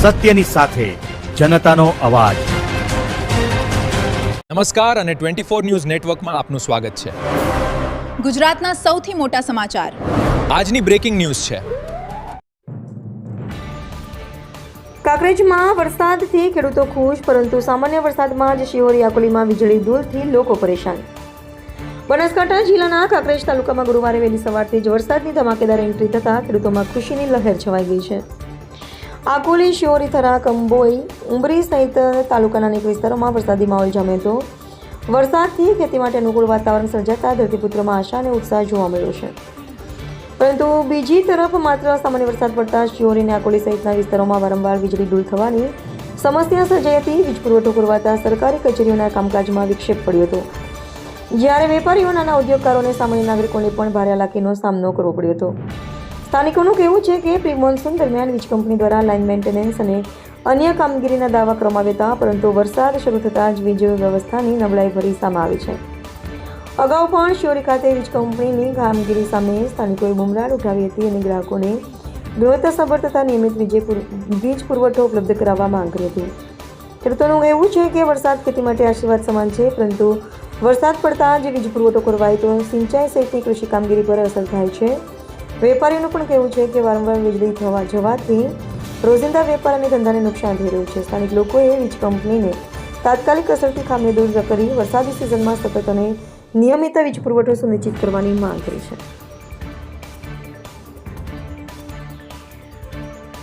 સત્યની સાથે જનતાનો અવાજ। નમસ્કાર અને 24 ન્યૂઝ નેટવર્કમાં આપનું સ્વાગત છે। ગુજરાતના સૌથી મોટા સમાચાર આજની બ્રેકિંગ ન્યૂઝ છે। કાંકરેજમાં વરસાદથી ખેડૂતો ખુશ, પરંતુ સામાન્ય વરસાદમાં જ શિહોરી આકોલીમાં વીજળી દૂરથી લોકો પરેશાન। બનાસકાંઠા જિલ્લાના કાંકરેજ તાલુકામાં ગુરુવારે વહેલી સવારથી જ વરસાદની ધમાકેદાર એન્ટ્રી થતાં ખેડૂતોમાં ખુશીની લહેર છવાઈ ગઈ છે। આકોલી, શિહોરી, થરા, કંબોઈ, ઉંબરી સહિત તાલુકાના અનેક વિસ્તારોમાં વરસાદી માહોલ જામ્યો હતો। વરસાદથી ખેતી માટે અનુકૂળ વાતાવરણ સર્જાતા ધરતીપુત્રમાં આશા અને ઉત્સાહ જોવા મળ્યો છે, પરંતુ બીજી તરફ માત્ર સામાન્ય વરસાદ પડતા શિહોરી અને આકોલી સહિતના વિસ્તારોમાં વારંવાર વીજળી ડૂલ થવાની સમસ્યા સર્જાઈ હતી। વીજ પુરવઠો ખોરવાતા સરકારી કચેરીઓના કામકાજમાં વિક્ષેપ પડ્યો હતો, જ્યારે વેપારીઓ, નાના ઉદ્યોગકારોને, સામાન્ય નાગરિકોને પણ ભારે હાલાકીનો સામનો કરવો પડ્યો હતો। સ્થાનિકોનું કહેવું છે કે પ્રી મોન્સૂન દરમિયાન વીજ કંપની દ્વારા લાઇન મેન્ટેનન્સ અને અન્ય કામગીરીના દાવા કરવામાં આવ્યા હતા, પરંતુ વરસાદ શરૂ થતાં જ વીજ વ્યવસ્થાની નબળાઈ ભરી સામે આવી છે। અગાઉ પણ શિહોરી ખાતે વીજ કંપનીની કામગીરી સામે સ્થાનિકોએ બુમરાડ ઉઠાવી હતી અને ગ્રાહકોને ગુણવત્તાસભર તથા નિયમિત વીજ પુરવઠો ઉપલબ્ધ કરાવવા માંગ કરી હતી। ખેડૂતોનું કહેવું છે કે વરસાદ ખેતી માટે આશીર્વાદ સમાન છે, પરંતુ વરસાદ પડતા જ વીજ પુરવઠો ખોરવાય તો સિંચાઈ સહિતની કૃષિ કામગીરી પર અસર થાય છે। વેપારીઓનું પણ કહેવું છે કે વારંવાર વીજળી જવાથી રોજિંદા વેપાર અને ધંધાને નુકસાન થઈ રહ્યું છે। સ્થાનિક લોકોએ વીજ કંપનીને તાત્કાલિક અસરથી ખામી દૂર કરી વરસાદી સિઝનમાં સતત અને નિયમિત વીજ પુરવઠો સુનિશ્ચિત કરવાની માંગ કરી છે।